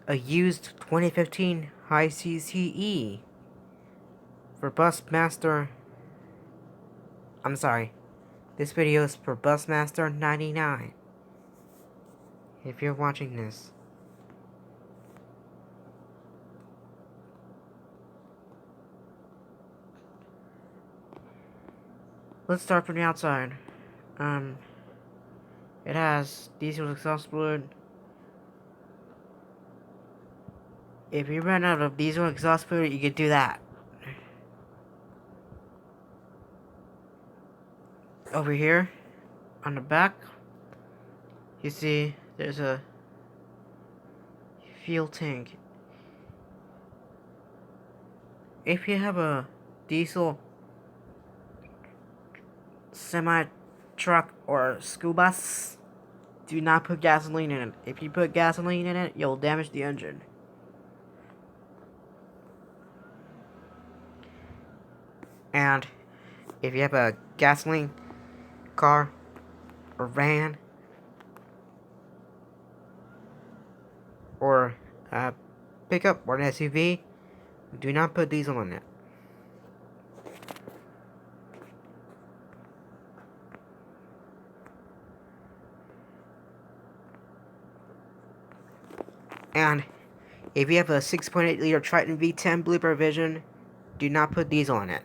a used 2015 high CCE for Busmaster. I'm sorry, this video is for Busmaster 99. If you're watching this. Let's start from the outside. It has diesel exhaust fluid. If you run out of diesel exhaust fluid, you can do that. Over here, on the back, you see there's a fuel tank. If you have a diesel semi-truck or school bus, do not put gasoline in it. If you put gasoline in it, you'll damage the engine. And if you have a gasoline car or van or a pickup or an SUV, do not put diesel in it. And if you have a 6.8 liter Triton V10 Blooper Vision, do not put diesel in it.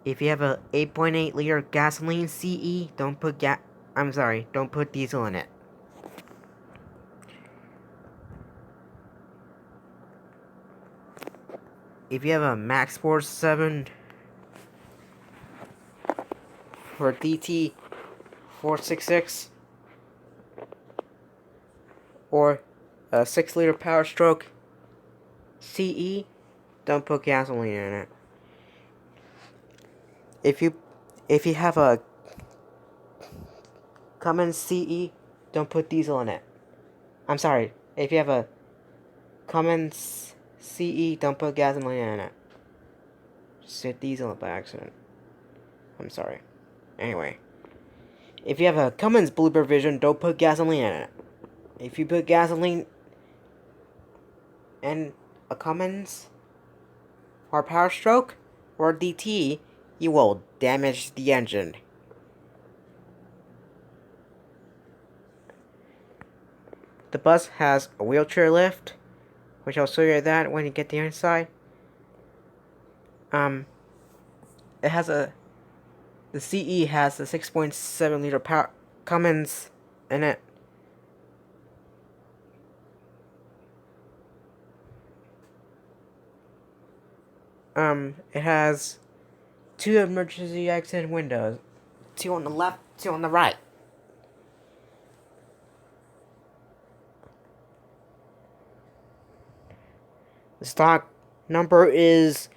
If you have a 8.8 liter gasoline CE, don't put diesel in it. If you have a Max Force 7 for DT 466 or a 6 liter Power Stroke CE, don't put gasoline in it. If you have a Cummins CE, don't put diesel in it. I'm sorry, if you have a Cummins CE, don't put gasoline in it. Just hit diesel by accident. I'm sorry. Anyway, if you have a Cummins Blooper Vision, don't put gasoline in it. If you put gasoline in a Cummins or Power Stroke or DT, you will damage the engine. The bus has a wheelchair lift, which I'll show you that when you get the inside. It has the CE has the 6.7 liter Cummins in it. It has 2 emergency exit windows, 2 on the left, 2 on the right. The stock number is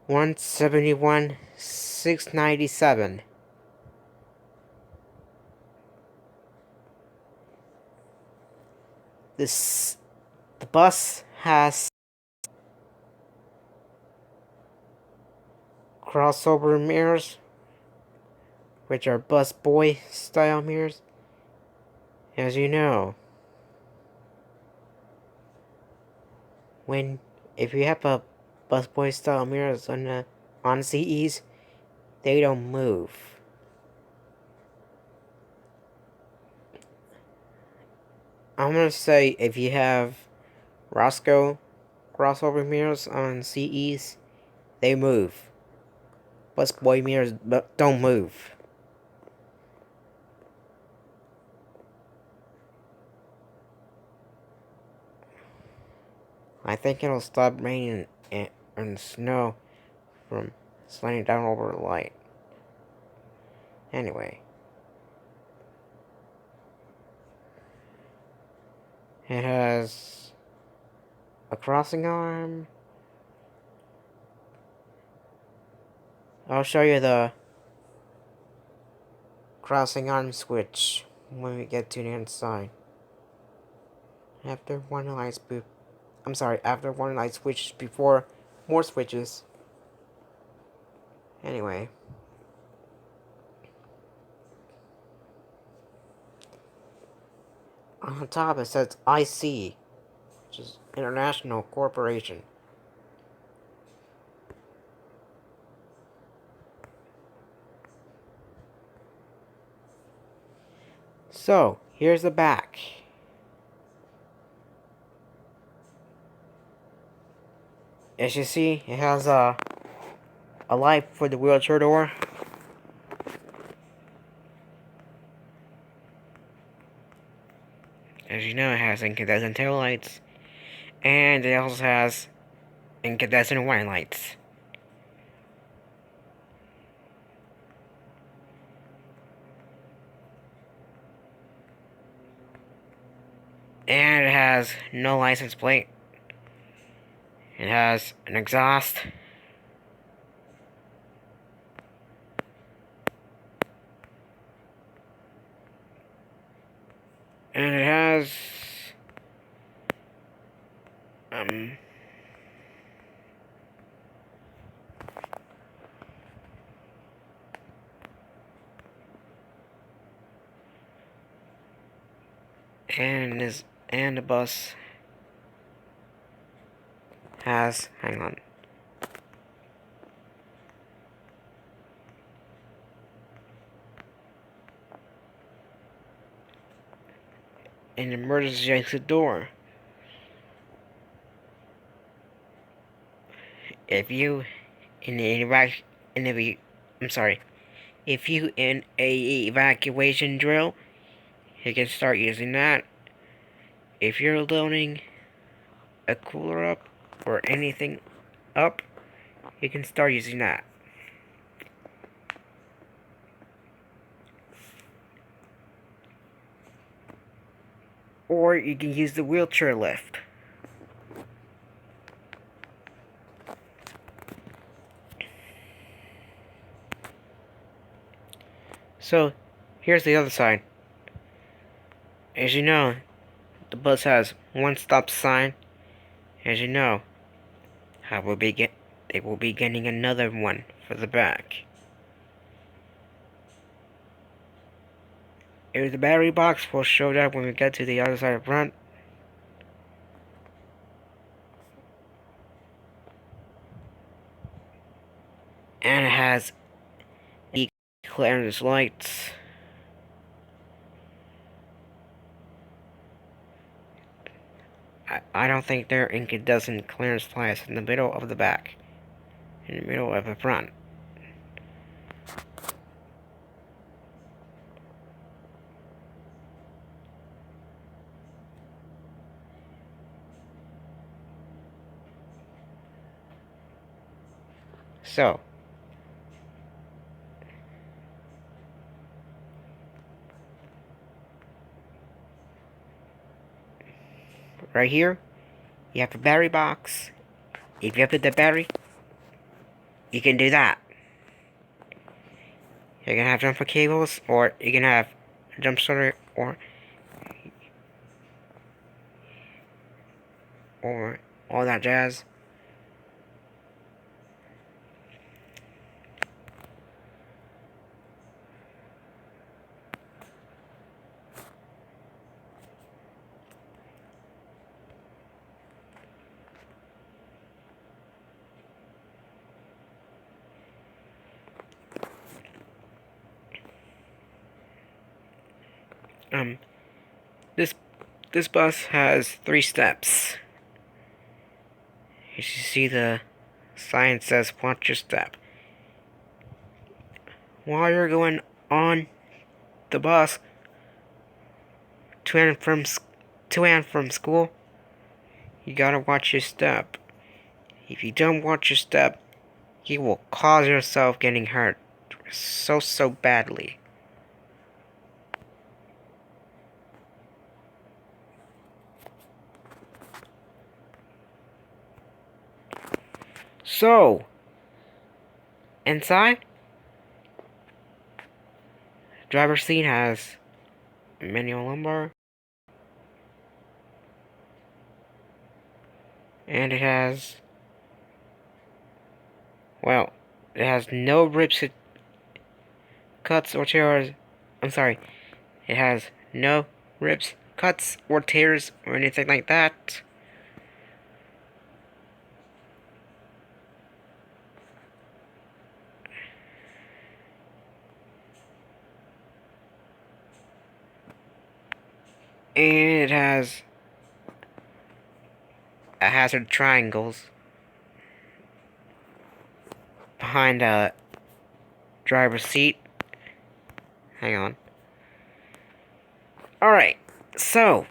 171,697. The bus has crossover mirrors, which are bus boy style mirrors. As you know, if you have a busboy style mirrors on CEs, they don't move. I'm gonna say if you have Roscoe crossover mirrors on CEs, they move. Busboy mirrors don't move. I think it'll stop raining and snow from sliding down over the light. Anyway. It has a crossing arm. I'll show you the crossing arm switch when we get to the inside. After one light switches before more switches. Anyway. On top it says IC, which is International Corporation. So, here's the back. As you see, it has a light for the wheelchair door. As you know, it has incandescent tail lights. And it also has incandescent white lights. And it has no license plate. It has an exhaust. And it has and the bus has, hang on, an emergency exit door. If you in a evacuation drill, you can start using that. If you're loading a cooler up or anything up, you can start using that. Or you can use the wheelchair lift. So, here's the other side. As you know, the bus has one stop sign. As you know, they will be getting another one for the back. If the battery box will show up when we get to the other side of front. And it has clearance lights. I don't think there are incandescent clearance lights in the middle of the back. In the middle of the front. So, right here, you have the battery box. If you have the battery, you can do that. You can have jumper cables, or you can have a jump starter, or all that jazz. This bus has 3 steps. As you see, the sign says watch your step. While you're going on the bus to and from school, you gotta watch your step. If you don't watch your step, you will cause yourself getting hurt so badly. So, inside, driver's seat has manual lumbar, and it has, well, it has no rips, cuts, or tears. I'm sorry, it has no rips, cuts or tears or anything like that. And it has a hazard triangles behind a driver's seat. Hang on. Alright, so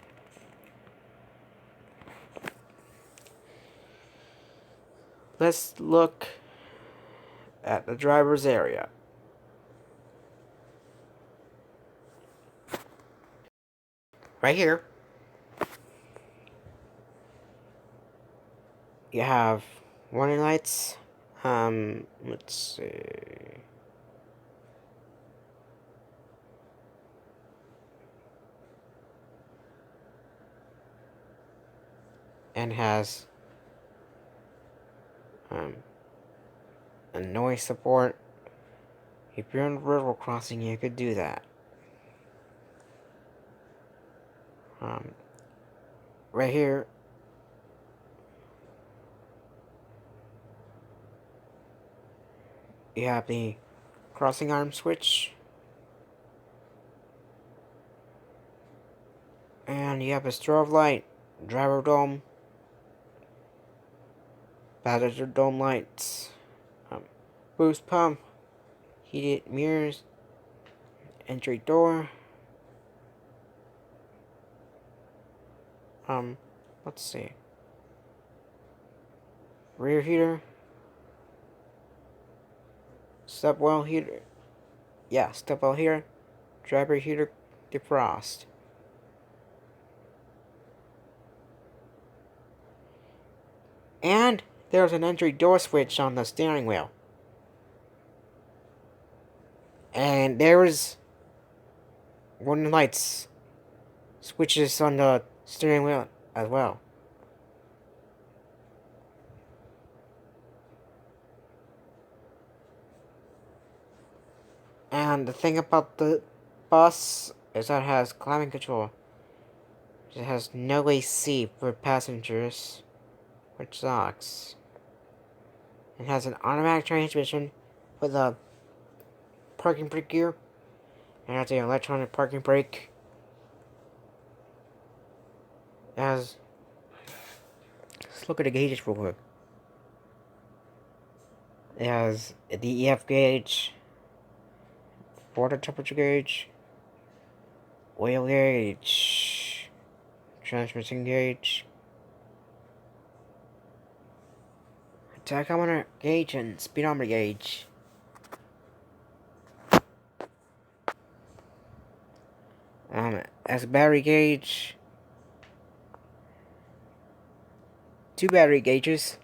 let's look at the driver's area. Right here, you have warning lights. Let's see. And has a noise support. If you're on a river crossing, you could do that. Right here, you have the crossing arm switch, and you have a strobe light, driver dome, passenger dome lights, boost pump, heated mirrors, entry door. Let's see. Rear heater, stepwell heater. Yeah, stepwell heater, driver heater, defrost. And there's an entry door switch on the steering wheel. And there's warning lights switches on the steering wheel as well. And the thing about the bus is that it has climate control. It has no AC for passengers, which sucks. It has an automatic transmission with a parking brake gear. And it has an electronic parking brake. It has... Let's look at the gauges real quick. It has a DEF gauge, water temperature gauge, oil gauge, transmission gauge, tachometer gauge, and speedometer gauge. As a battery gauge, 2 battery gauges.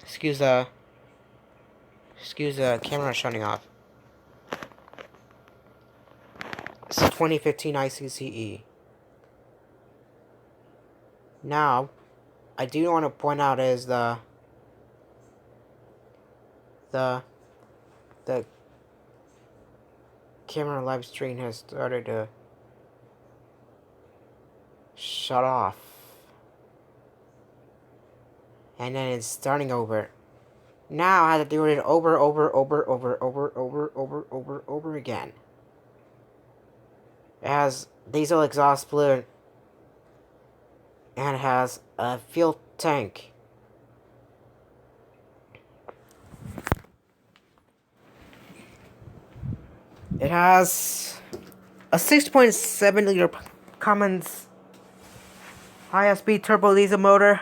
Excuse the camera shutting off. It's a 2015 ICCE. Now, I do want to point out is the camera live stream has started to shut off. And then it's starting over. Now I have to do it over again. It has diesel exhaust fluid and it has a fuel tank. It has a 6.7 liter Cummins high-speed turbo diesel motor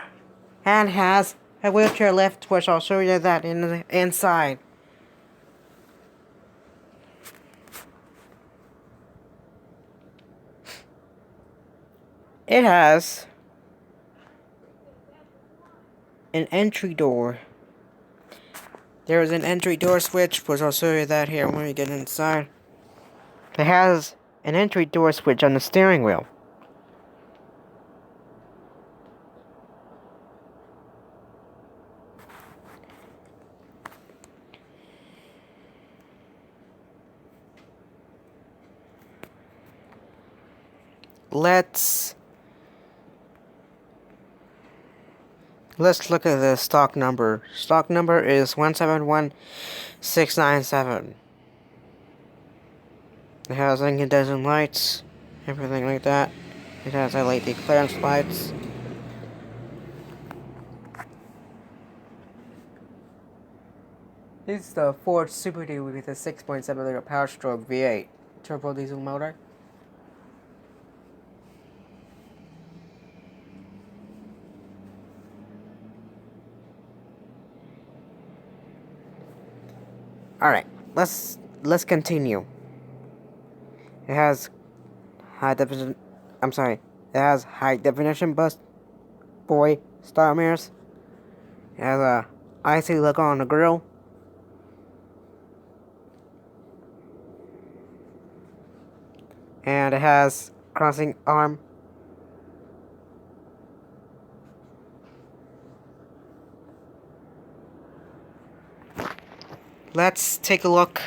and has a wheelchair lift, which I'll show you that in the inside. It has an entry door. There is an entry door switch, which I'll show you that here when we get inside. It has an entry door switch on the steering wheel. let's look at the stock number. Stock number is 171697. It has incandescent lights, everything like that. It has LED clearance lights. This is the Ford Super Duty with a 6.7-liter Power-Stroke V8 turbo diesel motor. Alright, let's continue. It has high definition bus boy style mirrors. It has a IC logo on the grille. And it has crossing arm. Let's take a look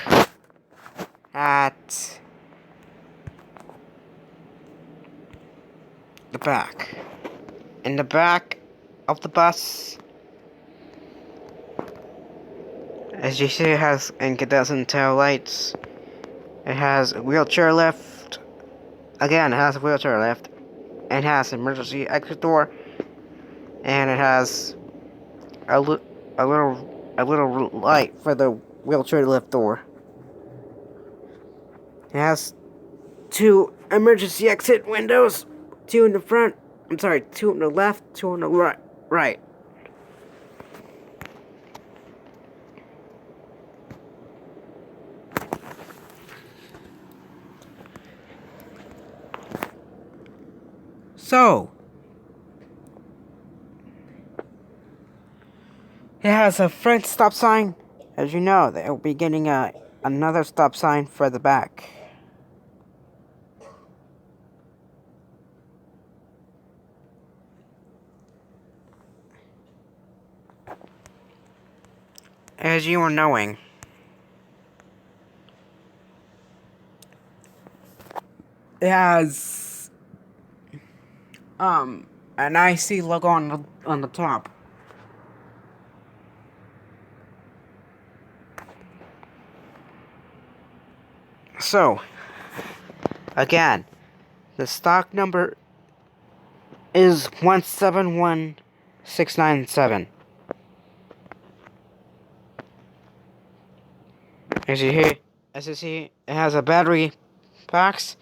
at the back. In the back of the bus, as you see, it has incandescent tail lights. It has a wheelchair lift. Again, it has a wheelchair lift. It has an emergency exit door, and it has a little light for the wheelchair lift door. It has 2 emergency exit windows, 2 in the front. 2 on the left, 2 on the right. So, it has a front stop sign. As you know, they will be getting another stop sign for the back. As you are knowing, it has an IC logo on the top. So, again, the stock number is 171697. As you see, it has a battery box.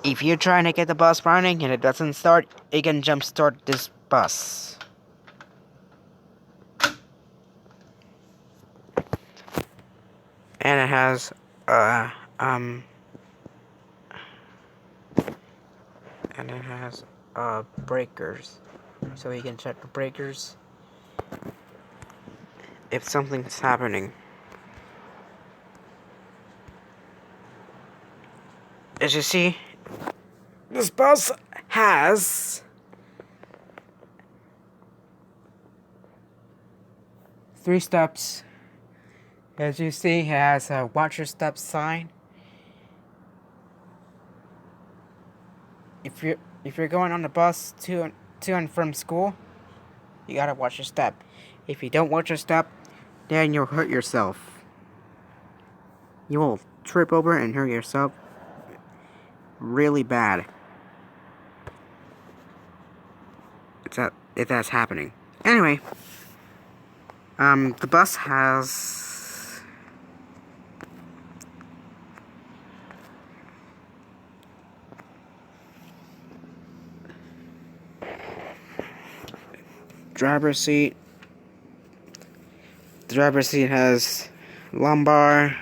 If you're trying to get the bus running and it doesn't start, you can jumpstart this bus. And it has breakers, so you can check the breakers if something's happening. As you see, this bus has 3 steps. As you see, it has a watch your step sign. If you're going on the bus to and from school, you gotta watch your step. If you don't watch your step, then you'll hurt yourself. You will trip over and hurt yourself really bad. If that's happening. Anyway, the bus has driver's seat. The driver's seat has lumbar,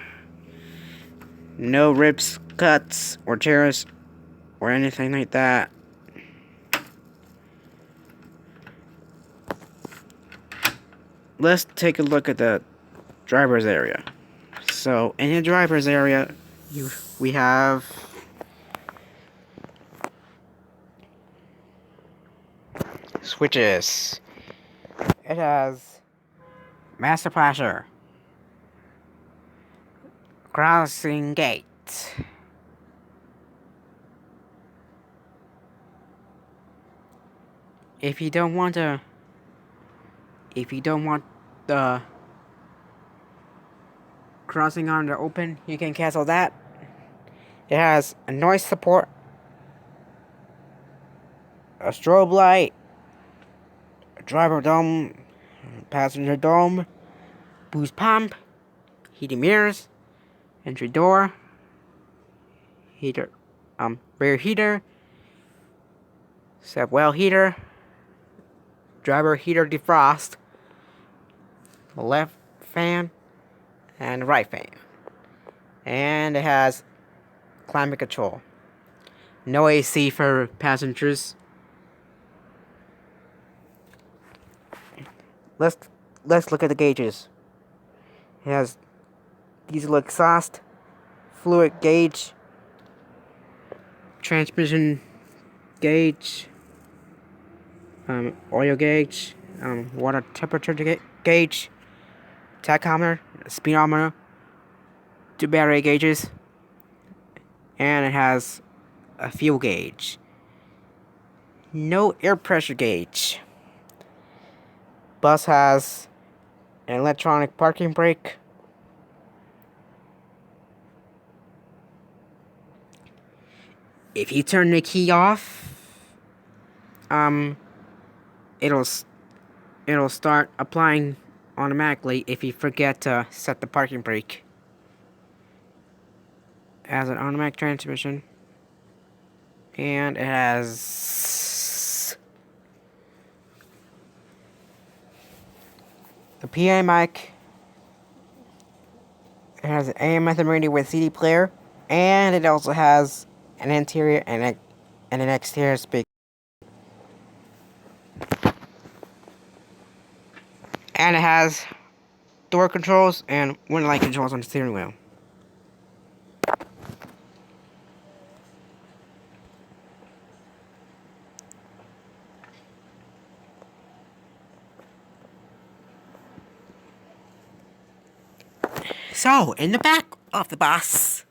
no ribs, cuts, or tears, or anything like that. Let's take a look at the driver's area. So, in the driver's area, we have switches. It has master flasher, crossing gate, If you don't want the crossing on the open, you can cancel that. It has a noise support, a strobe light, a driver dome, passenger dome, boost pump, heated mirrors, entry door, heater, rear heater, step well heater, driver heater defrost, left fan, and right fan. And it has climate control. No AC for passengers. Let's look at the gauges. It has diesel exhaust, fluid gauge, transmission gauge, oil gauge, water temperature gauge, tachometer, speedometer, 2 battery gauges, and it has a fuel gauge. No air pressure gauge. Bus has an electronic parking brake, if you turn the key off, it'll start applying automatically if you forget to set the parking brake. It has an automatic transmission, and it has the PA mic. It has an AM FM radio with CD player, and it also has an interior and an exterior speaker. And it has door controls and window light controls on the steering wheel. So, in the back of the bus,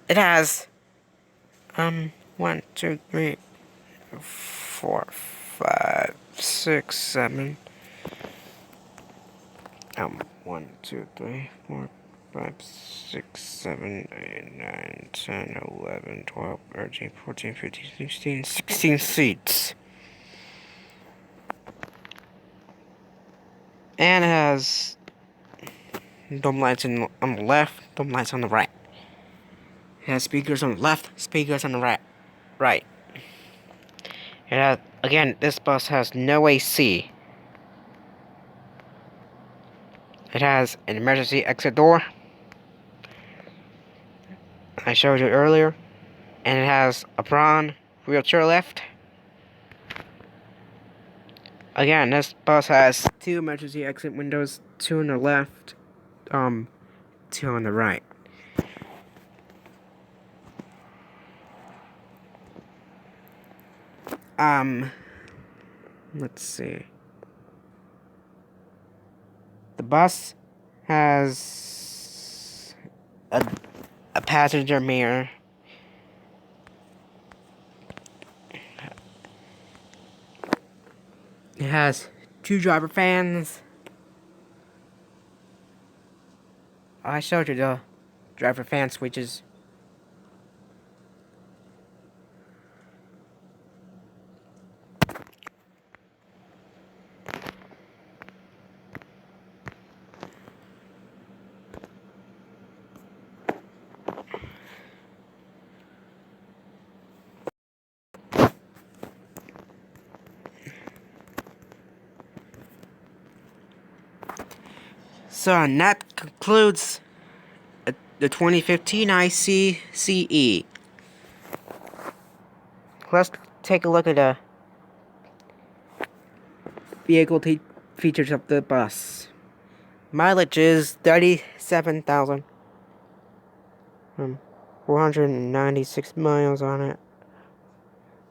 it has 1, 2, 3, 4, 5, 6, 7. 1, 2, 3, 4, 5, 6, 7, 8, 9, 10, 11, 12, 13, 14, 15, 16, 16 seats. And it has dome lights on the left, dome lights on the right. It has speakers on the left, speakers on the right. It has, again, this bus has no AC. It has an emergency exit door, I showed you earlier, and it has a prawn wheelchair lift. Again, this bus has 2 emergency exit windows, 2 on the left, 2 on the right. Let's see. The bus has a passenger mirror. It has 2 driver fans. I showed you the driver fan switches. So, and that concludes the 2015 ICCE. Let's take a look at the vehicle features of the bus. Mileage is 37,496 miles on it.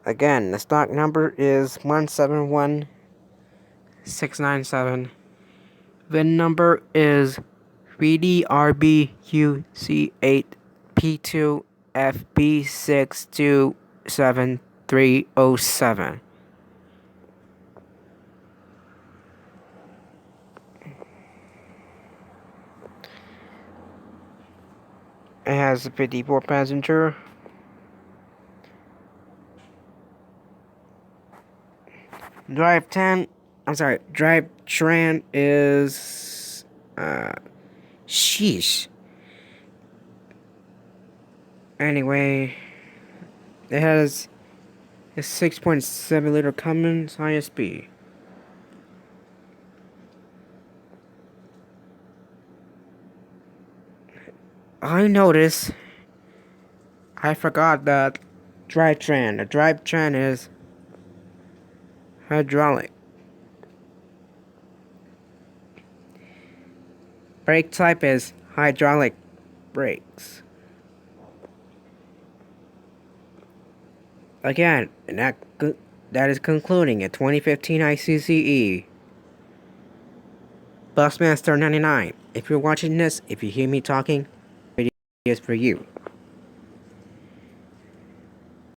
Again, the stock number is 171697. VIN number is 3DRBQC8P2FB6273707. It has a 54 passenger. Drivetrain is sheesh. Anyway, it has a 6.7 liter Cummins ISB. I noticed I forgot that drivetrain. The drivetrain is hydraulic. Brake type is hydraulic brakes. Again, that is concluding a 2015 ICCE. Busmaster 99. If you're watching this, if you hear me talking, video is for you.